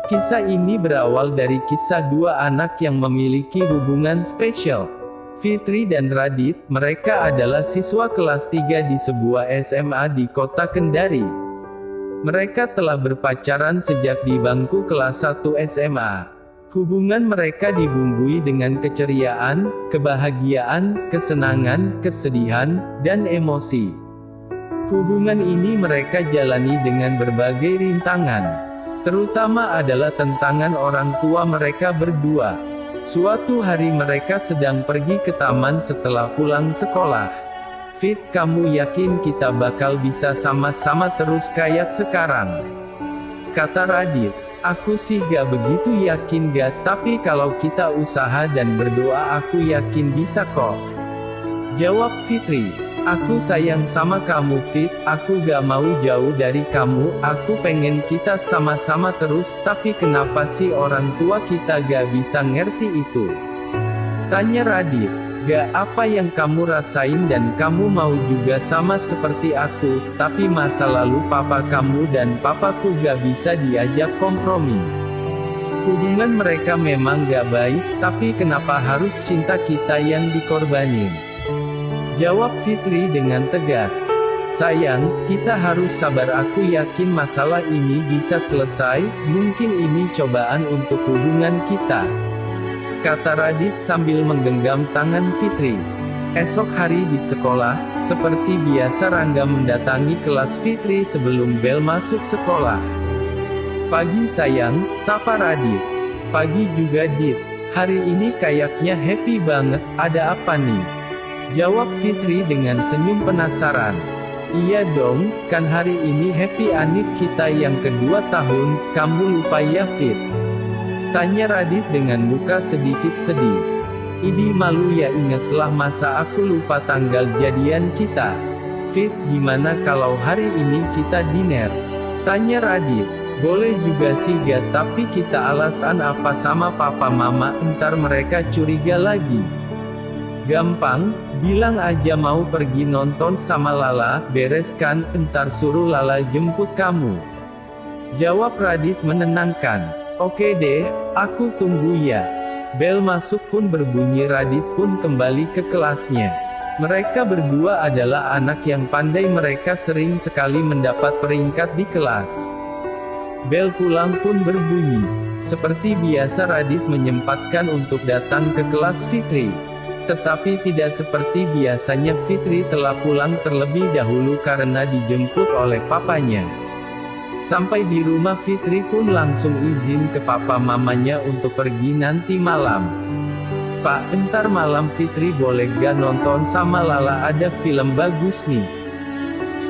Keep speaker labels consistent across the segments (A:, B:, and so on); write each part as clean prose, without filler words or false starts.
A: Kisah ini berawal dari kisah dua anak yang memiliki hubungan spesial. Fitri dan Radit, mereka adalah siswa kelas 3 di sebuah SMA di kota Kendari. Mereka telah berpacaran sejak di bangku kelas 1 SMA. Hubungan mereka dibumbui dengan keceriaan, kebahagiaan, kesenangan, kesedihan, dan emosi. Hubungan ini mereka jalani dengan berbagai rintangan. Terutama adalah tentangan orang tua mereka berdua. Suatu hari mereka sedang pergi ke taman setelah pulang sekolah. "Fit, kamu yakin kita bakal bisa sama-sama terus kayak sekarang?" kata Radit. "Aku sih gak begitu yakin tapi kalau kita usaha dan berdoa aku yakin bisa kok," jawab Fitri. "Aku sayang sama kamu Fit, aku gak mau jauh dari kamu, aku pengen kita sama-sama terus, tapi kenapa sih orang tua kita gak bisa ngerti itu?" tanya Radit. "Gak apa yang kamu rasain dan kamu mau juga sama seperti aku, tapi masa lalu papa kamu dan papaku gak bisa diajak kompromi. Hubungan mereka memang gak baik, tapi kenapa harus cinta kita yang dikorbanin?" jawab Fitri dengan tegas. "Sayang, kita harus sabar, aku yakin masalah ini bisa selesai, mungkin ini cobaan untuk hubungan kita," kata Radit sambil menggenggam tangan Fitri. Esok hari di sekolah, seperti biasa Rangga mendatangi kelas Fitri sebelum bel masuk sekolah. "Pagi sayang," sapa Radit. "Pagi juga Dit. Hari ini kayaknya happy banget, ada apa nih?" jawab Fitri dengan senyum penasaran. "Iya dong, kan hari ini happy anniv kita yang kedua tahun, kamu lupa ya Fit?" tanya Radit dengan muka sedikit sedih. "Idi malu ya, ingatlah masa aku lupa tanggal jadian kita. Fit, gimana kalau hari ini kita dinner?" tanya Radit. "Boleh juga sih tapi kita alasan apa sama papa mama, entar mereka curiga lagi." "Gampang, bilang aja mau pergi nonton sama Lala, beres kan, entar suruh Lala jemput kamu," jawab Radit menenangkan. "Oke deh, aku tunggu ya." Bel masuk pun berbunyi, Radit pun kembali ke kelasnya. Mereka berdua adalah anak yang pandai, mereka sering sekali mendapat peringkat di kelas. Bel pulang pun berbunyi. Seperti biasa Radit menyempatkan untuk datang ke kelas Fitri. Tetapi tidak seperti biasanya, Fitri telah pulang terlebih dahulu karena dijemput oleh papanya. Sampai di rumah Fitri pun langsung izin ke papa mamanya untuk pergi nanti malam. "Pak, entar malam Fitri boleh gak nonton sama Lala, ada film bagus nih."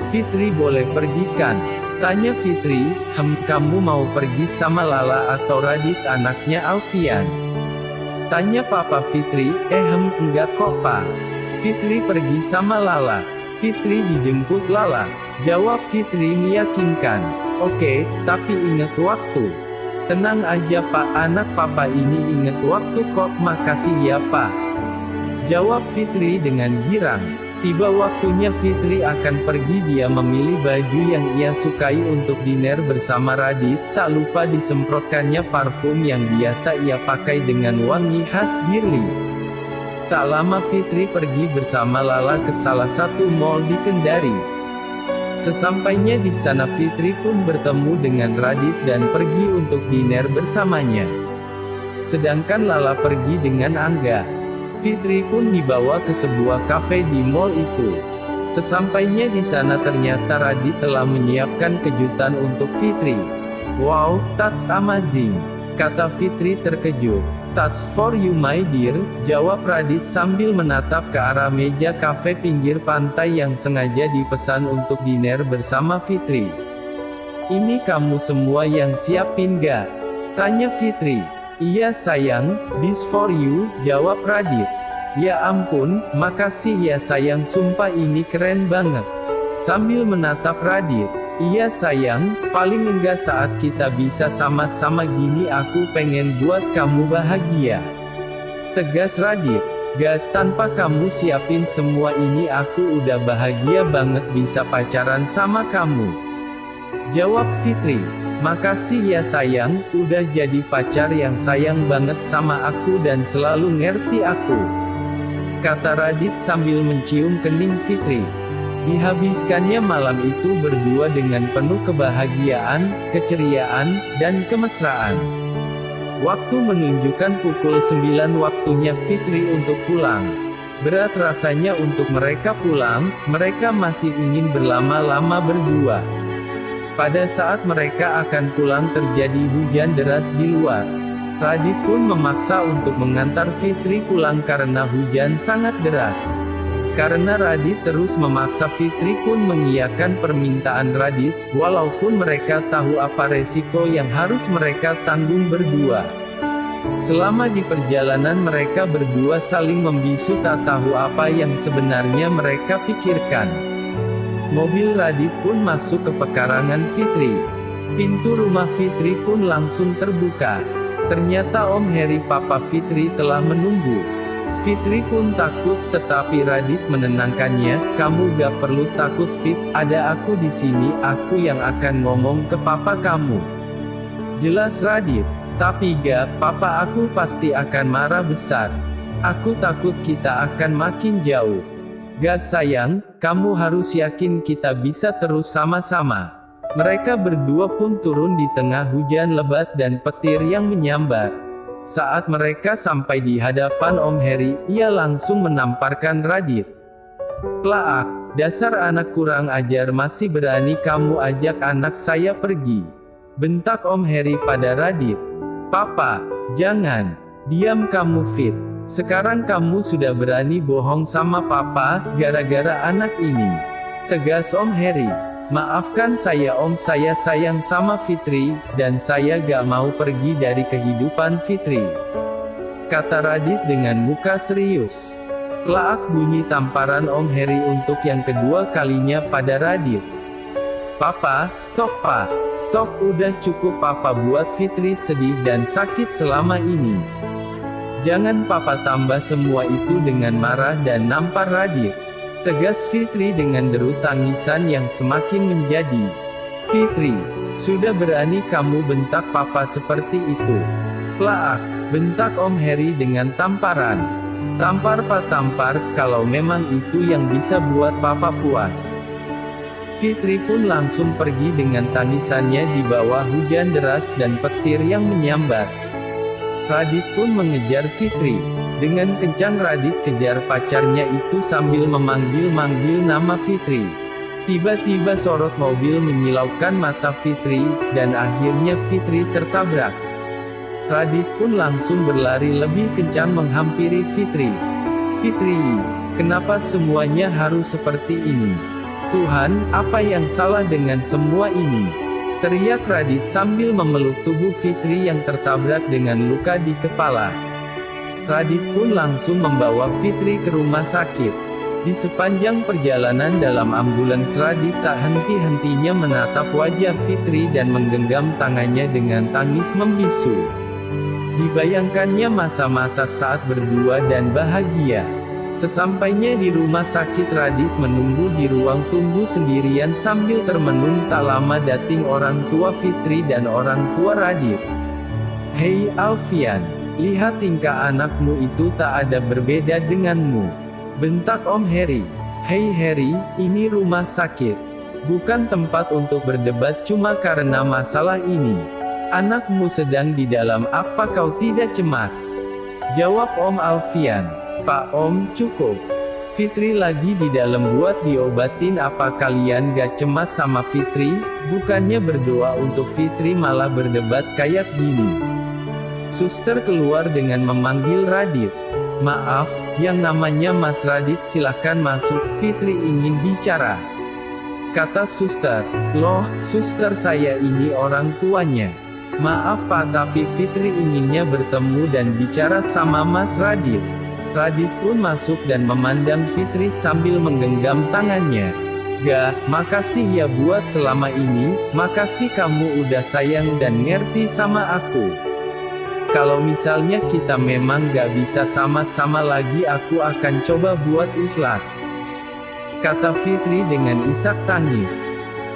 A: "Fitri boleh pergi kan?" tanya Fitri. Kamu mau pergi sama Lala atau Radit anaknya Alfian?" tanya papa Fitri. Enggak kok Pak. Fitri pergi sama Lala." "Fitri dijemput Lala," jawab Fitri meyakinkan. "Oke, tapi ingat waktu." "Tenang aja Pak, anak papa ini ingat waktu kok, makasih ya Pak," jawab Fitri dengan girang. Tiba waktunya Fitri akan pergi, dia memilih baju yang ia sukai untuk dinner bersama Radit, tak lupa disemprotkannya parfum yang biasa ia pakai dengan wangi khas Girly. Tak lama Fitri pergi bersama Lala ke salah satu mall di Kendari. Sesampainya di sana Fitri pun bertemu dengan Radit dan pergi untuk dinner bersamanya. Sedangkan Lala pergi dengan Angga. Fitri pun dibawa ke sebuah kafe di mall itu. Sesampainya di sana ternyata Radit telah menyiapkan kejutan untuk Fitri. "Wow, that's amazing," kata Fitri terkejut. "That's for you my dear," jawab Radit sambil menatap ke arah meja kafe pinggir pantai yang sengaja dipesan untuk dinner bersama Fitri. "Ini kamu semua yang siapin gak?" tanya Fitri. "Iya sayang, this for you," jawab Radit. "Ya ampun, makasih ya sayang, sumpah ini keren banget," sambil menatap Radit. "Iya sayang, paling enggak saat kita bisa sama-sama gini aku pengen buat kamu bahagia," tegas Radit. "Gak, tanpa kamu siapin semua ini aku udah bahagia banget bisa pacaran sama kamu," jawab Fitri. Makasih ya sayang, udah jadi pacar yang sayang banget sama aku dan selalu ngerti aku, kata Radit sambil mencium kening Fitri. Dihabiskannya malam itu berdua dengan penuh kebahagiaan, keceriaan, dan kemesraan. Waktu menunjukkan pukul 9 waktunya Fitri untuk pulang. Berat rasanya untuk mereka pulang, mereka masih ingin berlama-lama berdua. Pada saat mereka akan pulang terjadi hujan deras di luar. Radit pun memaksa untuk mengantar Fitri pulang karena hujan sangat deras. Karena Radit terus memaksa, Fitri pun mengiyakan permintaan Radit, walaupun mereka tahu apa resiko yang harus mereka tanggung berdua. Selama di perjalanan mereka berdua saling membisu, tak tahu apa yang sebenarnya mereka pikirkan. Mobil Radit pun masuk ke pekarangan Fitri. Pintu rumah Fitri pun langsung terbuka. Ternyata Om Heri, papa Fitri, telah menunggu. Fitri pun takut, tetapi Radit menenangkannya. Kamu gak perlu takut Fit, ada aku di sini, aku yang akan ngomong ke papa kamu. Jelas Radit. Tapi gak, papa aku pasti akan marah besar. Aku takut kita akan makin jauh. Gak sayang, kamu harus yakin kita bisa terus sama-sama. Mereka berdua pun turun di tengah hujan lebat dan petir yang menyambar. Saat mereka sampai di hadapan Om Heri, ia langsung menamparkan Radit. Klaak, dasar anak kurang ajar, masih berani kamu ajak anak saya pergi, bentak Om Heri pada Radit. Papa, jangan, diam kamu Fit. Sekarang kamu sudah berani bohong sama papa, gara-gara anak ini, tegas Om Heri. Maafkan saya Om, saya sayang sama Fitri, dan saya gak mau pergi dari kehidupan Fitri, kata Radit dengan muka serius. Klaak, bunyi tamparan Om Heri untuk yang kedua kalinya pada Radit. Papa, stop Pak, stop, udah cukup papa buat Fitri sedih dan sakit selama ini. Jangan papa tambah semua itu dengan marah dan nampar Radit, tegas Fitri dengan deru tangisan yang semakin menjadi. Fitri, sudah berani kamu bentak papa seperti itu. Klaak, bentak Om Heri dengan tamparan. Tampar Pak, tampar, kalau memang itu yang bisa buat papa puas. Fitri pun langsung pergi dengan tangisannya di bawah hujan deras dan petir yang menyambar. Radit pun mengejar Fitri. Dengan kencang Radit kejar pacarnya itu sambil memanggil-manggil nama Fitri. Tiba-tiba sorot mobil menyilaukan mata Fitri, dan akhirnya Fitri tertabrak. Radit pun langsung berlari lebih kencang menghampiri Fitri. Fitri, kenapa semuanya harus seperti ini? Tuhan, apa yang salah dengan semua ini? Teriak Radit sambil memeluk tubuh Fitri yang tertabrak dengan luka di kepala. Radit pun langsung membawa Fitri ke rumah sakit. Di sepanjang perjalanan dalam ambulans, Radit tak henti-hentinya menatap wajah Fitri dan menggenggam tangannya dengan tangis membisu. Dibayangkannya masa-masa saat berdua dan bahagia. Sesampainya di rumah sakit, Radit menunggu di ruang tunggu sendirian sambil termenung. Tak lama datang orang tua Fitri dan orang tua Radit. Hei Alfian, lihat tingkah anakmu itu tak ada berbeda denganmu, bentak Om Heri. Hei Heri, ini rumah sakit, bukan tempat untuk berdebat cuma karena masalah ini. Anakmu sedang di dalam, apa kau tidak cemas? Jawab Om Alfian. Pak Om, cukup. Fitri lagi di dalam buat diobatin. Apa kalian gak cemas sama Fitri? Bukannya berdoa untuk Fitri malah berdebat kayak gini. Suster keluar dengan memanggil Radit. Maaf, yang namanya Mas Radit silahkan masuk, Fitri ingin bicara, kata suster. Loh, suster, saya ini orang tuanya. Maaf Pak, tapi Fitri inginnya bertemu dan bicara sama Mas Radit. Radit pun masuk dan memandang Fitri sambil menggenggam tangannya. Gak, makasih ya buat selama ini, makasih kamu udah sayang dan ngerti sama aku. Kalau misalnya kita memang gak bisa sama-sama lagi, aku akan coba buat ikhlas, kata Fitri dengan isak tangis.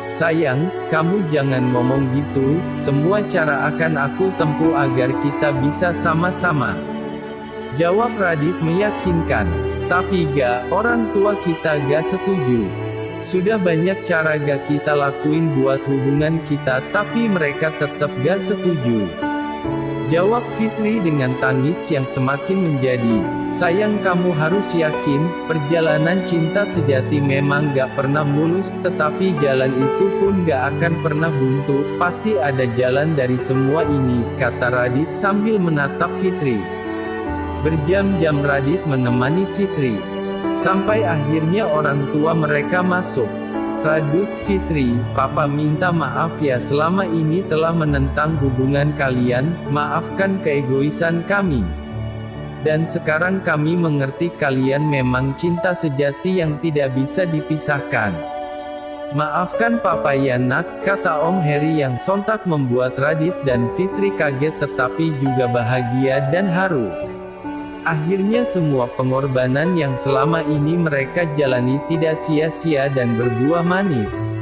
A: Sayang, kamu jangan ngomong gitu, semua cara akan aku tempuh agar kita bisa sama-sama. Jawab Radit meyakinkan. Tapi orang tua kita gak setuju. Sudah banyak cara gak kita lakuin buat hubungan kita tapi mereka tetap gak setuju. Jawab Fitri dengan tangis yang semakin menjadi. Sayang, kamu harus yakin, perjalanan cinta sejati memang gak pernah mulus, tetapi jalan itu pun gak akan pernah buntu, pasti ada jalan dari semua ini, kata Radit sambil menatap Fitri. Berjam-jam Radit menemani Fitri. Sampai akhirnya orang tua mereka masuk. Radit, Fitri, Papa minta maaf ya selama ini telah menentang hubungan kalian, maafkan keegoisan kami. Dan sekarang kami mengerti kalian memang cinta sejati yang tidak bisa dipisahkan. Maafkan Papa ya nak, kata Om Heri yang sontak membuat Radit dan Fitri kaget tetapi juga bahagia dan haru. Akhirnya semua pengorbanan yang selama ini mereka jalani tidak sia-sia dan berbuah manis.